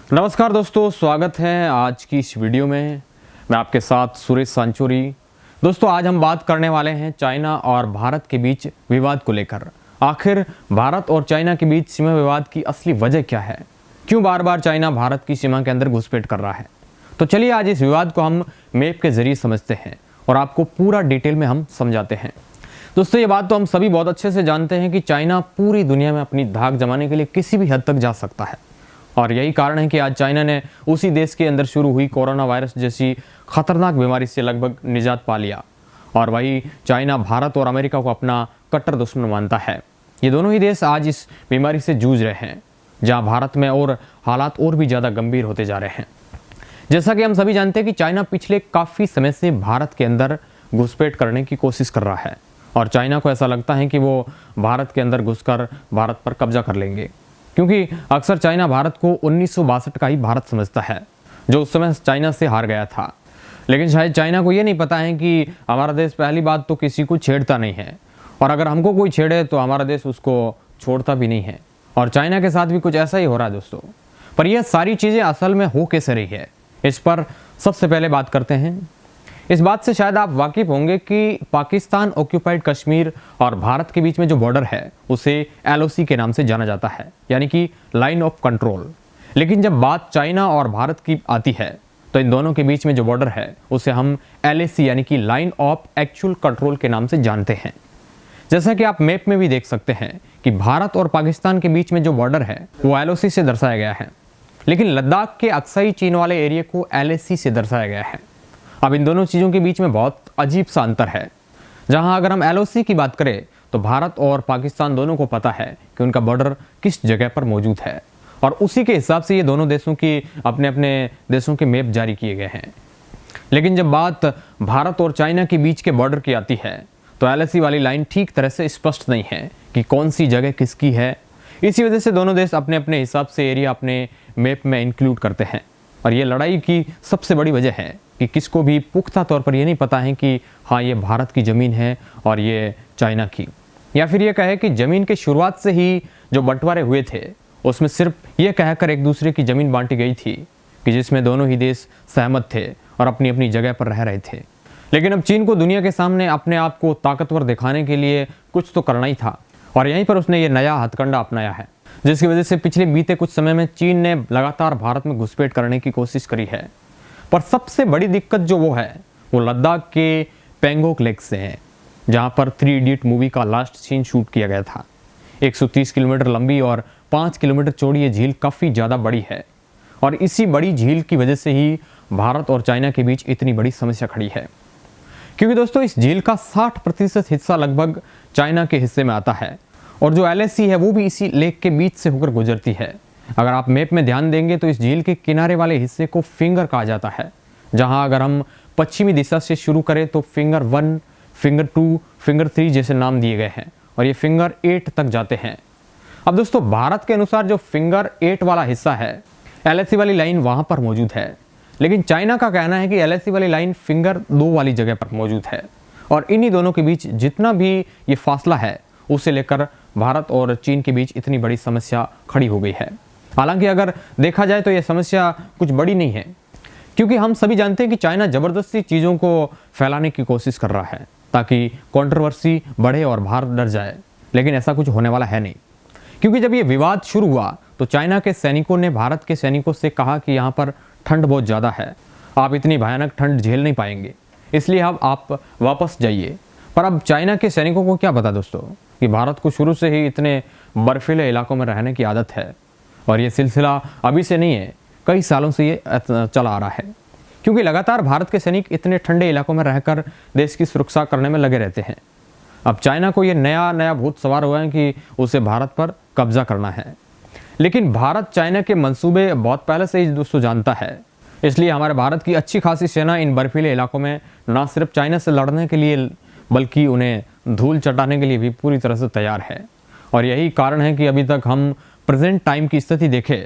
नमस्कार दोस्तों, स्वागत है आज की इस वीडियो में। मैं आपके साथ सुरेश सांचोरी। दोस्तों, आज हम बात करने वाले हैं चाइना और भारत के बीच विवाद को लेकर। आखिर भारत और चाइना के बीच सीमा विवाद की असली वजह क्या है? क्यों बार बार चाइना भारत की सीमा के अंदर घुसपैठ कर रहा है? तो चलिए आज इस विवाद को हम मैप के जरिए समझते हैं और आपको पूरा डिटेल में हम समझाते हैं। दोस्तों, ये बात तो हम सभी बहुत अच्छे से जानते हैं कि चाइना पूरी दुनिया में अपनी धाक जमाने के लिए किसी भी हद तक जा सकता है, और यही कारण है कि आज चाइना ने उसी देश के अंदर शुरू हुई कोरोना वायरस जैसी खतरनाक बीमारी से लगभग निजात पा लिया। और वही चाइना भारत और अमेरिका को अपना कट्टर दुश्मन मानता है। ये दोनों ही देश आज इस बीमारी से जूझ रहे हैं, जहां भारत में और हालात और भी ज़्यादा गंभीर होते जा रहे हैं। जैसा कि हम सभी जानते हैं कि चाइना पिछले काफ़ी समय से भारत के अंदर घुसपैठ करने की कोशिश कर रहा है, और चाइना को ऐसा लगता है कि वो भारत के अंदर घुसकर भारत पर कब्जा कर लेंगे, क्योंकि अक्सर चाइना भारत को 1962 का ही भारत समझता है, जो उस समय चाइना से हार गया था। लेकिन शायद चाइना को ये नहीं पता है कि हमारा देश पहली बात तो किसी को छेड़ता नहीं है, और अगर हमको कोई छेड़े तो हमारा देश उसको छोड़ता भी नहीं है। और चाइना के साथ भी कुछ ऐसा ही हो रहा है दोस्तों। पर यह सारी चीज़ें असल में हो कैसे रही है, इस पर सबसे पहले बात करते हैं। इस बात से शायद आप वाकिफ होंगे कि पाकिस्तान ऑक्यूपाइड कश्मीर और भारत के बीच में जो बॉर्डर है उसे LOC के नाम से जाना जाता है, यानी कि लाइन ऑफ कंट्रोल। लेकिन जब बात चाइना और भारत की आती है तो इन दोनों के बीच में जो बॉर्डर है उसे हम LAC यानी कि लाइन ऑफ एक्चुअल कंट्रोल के नाम से जानते हैं। जैसा कि आप मैप में भी देख सकते हैं कि भारत और पाकिस्तान के बीच में जो बॉर्डर है वो LOC से दर्शाया गया है, लेकिन लद्दाख के अक्साई चीन वाले एरिया को LAC से दर्शाया गया है। अब इन दोनों चीज़ों के बीच में बहुत अजीब सा अंतर है। जहां अगर हम LOC की बात करें तो भारत और पाकिस्तान दोनों को पता है कि उनका बॉर्डर किस जगह पर मौजूद है, और उसी के हिसाब से ये दोनों देशों की अपने अपने देशों के मैप जारी किए गए हैं। लेकिन जब बात भारत और चाइना के बीच के बॉर्डर की आती है तो LAC वाली लाइन ठीक तरह से स्पष्ट नहीं है कि कौन सी जगह किसकी है। इसी वजह से दोनों देश अपने अपने हिसाब से एरिया अपने मैप में इंक्लूड करते हैं, और ये लड़ाई की सबसे बड़ी वजह है कि किसको भी पुख्ता तौर पर ये नहीं पता है कि हाँ, ये भारत की ज़मीन है और ये चाइना की। या फिर ये कहे कि ज़मीन के शुरुआत से ही जो बंटवारे हुए थे उसमें सिर्फ ये कहकर एक दूसरे की ज़मीन बांटी गई थी कि जिसमें दोनों ही देश सहमत थे और अपनी अपनी जगह पर रह रहे थे। लेकिन अब चीन को दुनिया के सामने अपने आप को ताकतवर दिखाने के लिए कुछ तो करना ही था, और यहीं पर उसने ये नया हथकंडा अपनाया है, जिसकी वजह से पिछले बीते कुछ समय में चीन ने लगातार भारत में घुसपैठ करने की कोशिश करी है। पर सबसे बड़ी दिक्कत जो वो है वो लद्दाख के पेंगोंग लेक से है, जहां पर 3 इडियट मूवी का लास्ट सीन शूट किया गया था। 130 किलोमीटर लंबी और 5 किलोमीटर चौड़ी ये झील काफ़ी ज़्यादा बड़ी है, और इसी बड़ी झील की वजह से ही भारत और चाइना के बीच इतनी बड़ी समस्या खड़ी है। क्योंकि दोस्तों, इस झील का 60% हिस्सा लगभग चाइना के हिस्से में आता है, और जो LAC है वो भी इसी लेक के बीच से होकर गुजरती है। अगर आप मैप में ध्यान देंगे तो इस झील के किनारे वाले हिस्से को फिंगर कहा जाता है, जहां अगर हम पश्चिमी दिशा से शुरू करें तो फिंगर 1, फिंगर 2, फिंगर 3 जैसे नाम दिए गए हैं, और ये फिंगर 8 तक जाते हैं। अब दोस्तों, भारत के अनुसार जो फिंगर 8 वाला हिस्सा है LAC वाली लाइन वहां पर मौजूद है, लेकिन चाइना का कहना है कि LAC वाली लाइन फिंगर 2 वाली जगह पर मौजूद है, और इन्हीं दोनों के बीच जितना भी ये फासला है उसे लेकर भारत और चीन के बीच इतनी बड़ी समस्या खड़ी हो गई है। हालांकि अगर देखा जाए तो यह समस्या कुछ बड़ी नहीं है, क्योंकि हम सभी जानते हैं कि चाइना ज़बरदस्ती चीज़ों को फैलाने की कोशिश कर रहा है ताकि कंट्रोवर्सी बढ़े और भारत डर जाए। लेकिन ऐसा कुछ होने वाला है नहीं, क्योंकि जब ये विवाद शुरू हुआ तो चाइना के सैनिकों ने भारत के सैनिकों से कहा कि यहाँ पर ठंड बहुत ज़्यादा है, आप इतनी भयानक ठंड झेल नहीं पाएंगे, इसलिए अब आप वापस जाइए। पर अब चाइना के सैनिकों को क्या पता दोस्तों कि भारत को शुरू से ही इतने बर्फीले इलाकों में रहने की आदत है, और ये सिलसिला अभी से नहीं है, कई सालों से ये चला आ रहा है। क्योंकि लगातार भारत के सैनिक इतने ठंडे इलाकों में रहकर देश की सुरक्षा करने में लगे रहते हैं। अब चाइना को ये नया भूत सवार हुआ है कि उसे भारत पर कब्जा करना है। लेकिन भारत चाइना के मंसूबे बहुत पहले से ही दोस्तों जानता है, इसलिए हमारे भारत की अच्छी खासी सेना इन बर्फीले इलाकों में न सिर्फ चाइना से लड़ने के लिए बल्कि उन्हें धूल चटाने के लिए भी पूरी तरह से तैयार है। और यही कारण है कि अभी तक हम प्रेजेंट टाइम की स्थिति देखें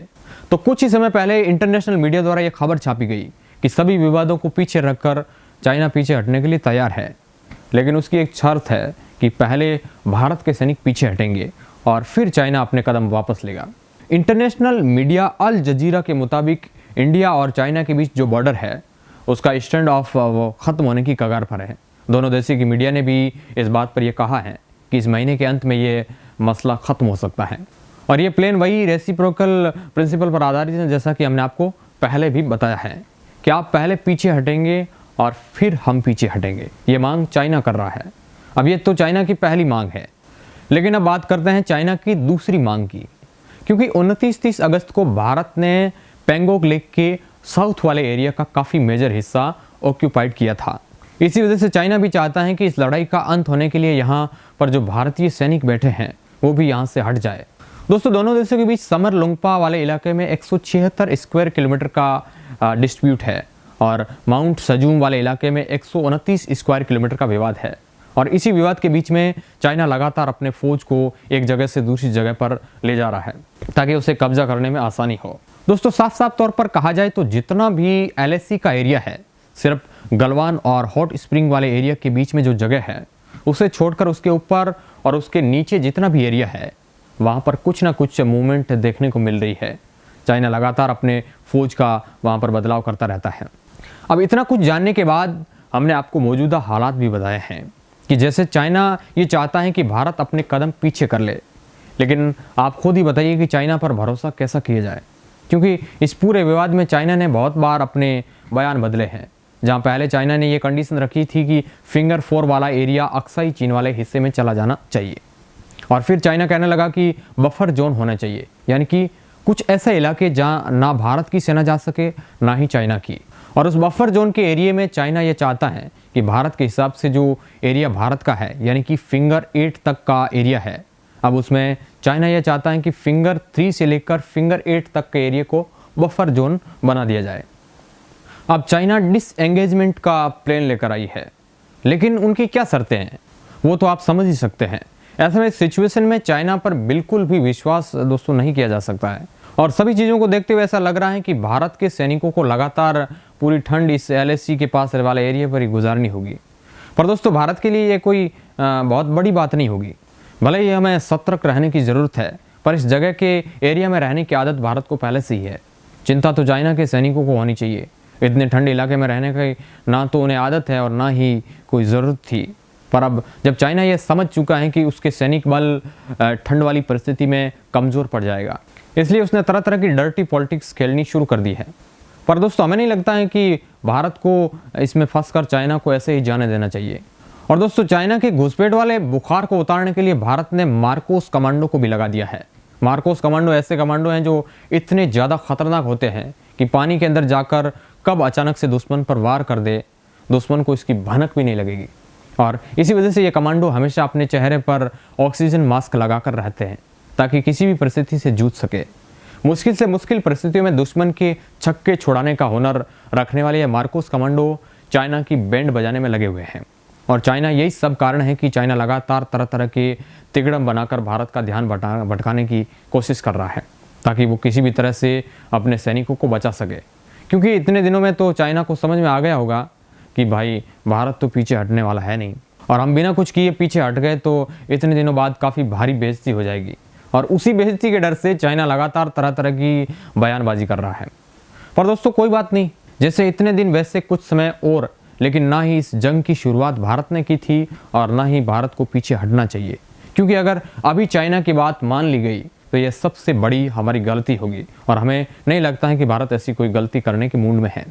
तो कुछ ही समय पहले इंटरनेशनल मीडिया द्वारा यह खबर छापी गई कि सभी विवादों को पीछे रखकर चाइना पीछे हटने के लिए तैयार है, लेकिन उसकी एक शर्त है कि पहले भारत के सैनिक पीछे हटेंगे और फिर चाइना अपने कदम वापस लेगा। इंटरनेशनल मीडिया अल जजीरा के मुताबिक इंडिया और चाइना के बीच जो बॉर्डर है उसका स्टैंड ऑफ वो ख़त्म होने की कगार पर है। दोनों देशों की मीडिया ने भी इस बात पर यह कहा है कि इस महीने के अंत में ये मसला ख़त्म हो सकता है। और ये प्लान वही रेसिप्रोकल प्रिंसिपल पर आधारित है, जैसा कि हमने आपको पहले भी बताया है कि आप पहले पीछे हटेंगे और फिर हम पीछे हटेंगे। ये मांग चाइना कर रहा है। अब ये तो चाइना की पहली मांग है, लेकिन अब बात करते हैं चाइना की दूसरी मांग की, क्योंकि 29-30 अगस्त को भारत ने पेंगोंग लेक के साउथ वाले एरिया का काफ़ी मेजर हिस्सा ऑक्यूपाइड किया था। इसी वजह से चाइना भी चाहता है कि इस लड़ाई का अंत होने के लिए यहाँ पर जो भारतीय सैनिक बैठे हैं वो भी यहाँ से हट जाए। दोस्तों, दोनों देशों के बीच समर लुंगपा वाले इलाके में 176 स्क्वायर किलोमीटर का डिस्प्यूट है और माउंट सजूम वाले इलाके में 129 स्क्वायर किलोमीटर का विवाद है। और इसी विवाद के बीच में चाइना लगातार अपने फौज को एक जगह से दूसरी जगह पर ले जा रहा है ताकि उसे कब्जा करने में आसानी हो। दोस्तों, साफ साफ तौर पर कहा जाए तो जितना भी LAC का एरिया है, सिर्फ गलवान और हॉट स्प्रिंग वाले एरिया के बीच में जो जगह है उसे छोड़कर उसके ऊपर और उसके नीचे जितना भी एरिया है वहाँ पर कुछ ना कुछ मूवमेंट देखने को मिल रही है। चाइना लगातार अपने फौज का वहाँ पर बदलाव करता रहता है। अब इतना कुछ जानने के बाद हमने आपको मौजूदा हालात भी बताए हैं कि जैसे चाइना ये चाहता है कि भारत अपने कदम पीछे कर ले, लेकिन आप खुद ही बताइए कि चाइना पर भरोसा कैसा किया जाए, क्योंकि इस पूरे विवाद में चाइना ने बहुत बार अपने बयान बदले हैं। जहाँ पहले चाइना ने ये कंडीशन रखी थी कि फिंगर 4 वाला एरिया अक्साई चीन वाले हिस्से में चला जाना चाहिए, और फिर चाइना कहने लगा कि बफर जोन होना चाहिए, यानी कि कुछ ऐसे इलाके जहाँ ना भारत की सेना जा सके ना ही चाइना की। और उस बफर जोन के एरिया में चाइना ये चाहता है कि भारत के हिसाब से जो एरिया भारत का है, यानी कि फिंगर 8 तक का एरिया है, अब उसमें चाइना यह चाहता है कि फिंगर 3 से लेकर फिंगर 8 तक के एरिया को बफर जोन बना दिया जाए। अब चाइना डिसएंगेजमेंट का प्लान लेकर आई है, लेकिन उनकी क्या शर्तें हैं वो तो आप समझ ही सकते हैं। ऐसे में सिचुएशन में चाइना पर बिल्कुल भी विश्वास दोस्तों नहीं किया जा सकता है। और सभी चीज़ों को देखते हुए ऐसा लग रहा है कि भारत के सैनिकों को लगातार पूरी ठंड इस LAC के पास वाले एरिया पर ही गुजारनी होगी। पर दोस्तों, भारत के लिए ये कोई बहुत बड़ी बात नहीं होगी। भले ही हमें सतर्क रहने की ज़रूरत है, पर इस जगह के एरिया में रहने की आदत भारत को पहले से ही है। चिंता तो चाइना के सैनिकों को होनी चाहिए। इतने ठंडे इलाके में रहने की ना तो उन्हें आदत है और ना ही कोई ज़रूरत थी। पर अब जब चाइना ये समझ चुका है कि उसके सैनिक बल ठंड वाली परिस्थिति में कमज़ोर पड़ जाएगा, इसलिए उसने तरह तरह की डर्टी पॉलिटिक्स खेलनी शुरू कर दी है। पर दोस्तों, हमें नहीं लगता है कि भारत को इसमें फंसकर चाइना को ऐसे ही जाने देना चाहिए। और दोस्तों, चाइना के घुसपैठ वाले बुखार को उतारने के लिए भारत ने मार्कोस कमांडो को भी लगा दिया है। मार्कोस कमांडो ऐसे कमांडो हैं जो इतने ज़्यादा खतरनाक होते हैं कि पानी के अंदर जाकर कब अचानक से दुश्मन पर वार कर दे, दुश्मन को इसकी भनक भी नहीं लगेगी। और इसी वजह से ये कमांडो हमेशा अपने चेहरे पर ऑक्सीजन मास्क लगाकर रहते हैं ताकि किसी भी परिस्थिति से जूझ सके। मुश्किल से मुश्किल परिस्थितियों में दुश्मन के छक्के छुड़ाने का हुनर रखने वाले ये मार्कोस कमांडो चाइना की बैंड बजाने में लगे हुए हैं। और चाइना यही सब कारण है कि चाइना लगातार तरह तरह के तिगड़म बनाकर भारत का ध्यान भटकाने की कोशिश कर रहा है ताकि वो किसी भी तरह से अपने सैनिकों को बचा सके। क्योंकि इतने दिनों में तो चाइना को समझ में आ गया होगा कि भाई भारत तो पीछे हटने वाला है नहीं, और हम बिना कुछ किए पीछे हट गए तो इतने दिनों बाद काफ़ी भारी बेइज्जती हो जाएगी। और उसी बेइज्जती के डर से चाइना लगातार तरह तरह की बयानबाजी कर रहा है। पर दोस्तों, कोई बात नहीं, जैसे इतने दिन वैसे कुछ समय और, लेकिन ना ही इस जंग की शुरुआत भारत ने की थी और ना ही भारत को पीछे हटना चाहिए। क्योंकि अगर अभी चाइना की बात मान ली गई तो यह सबसे बड़ी हमारी गलती होगी, और हमें नहीं लगता है कि भारत ऐसी कोई गलती करने के मूड में है।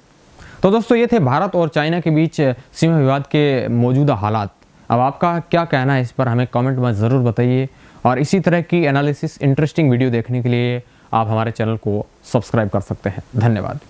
तो दोस्तों, ये थे भारत और चाइना के बीच सीमा विवाद के मौजूदा हालात। अब आपका क्या कहना है इस पर हमें कमेंट में ज़रूर बताइए, और इसी तरह की एनालिसिस इंटरेस्टिंग वीडियो देखने के लिए आप हमारे चैनल को सब्सक्राइब कर सकते हैं। धन्यवाद।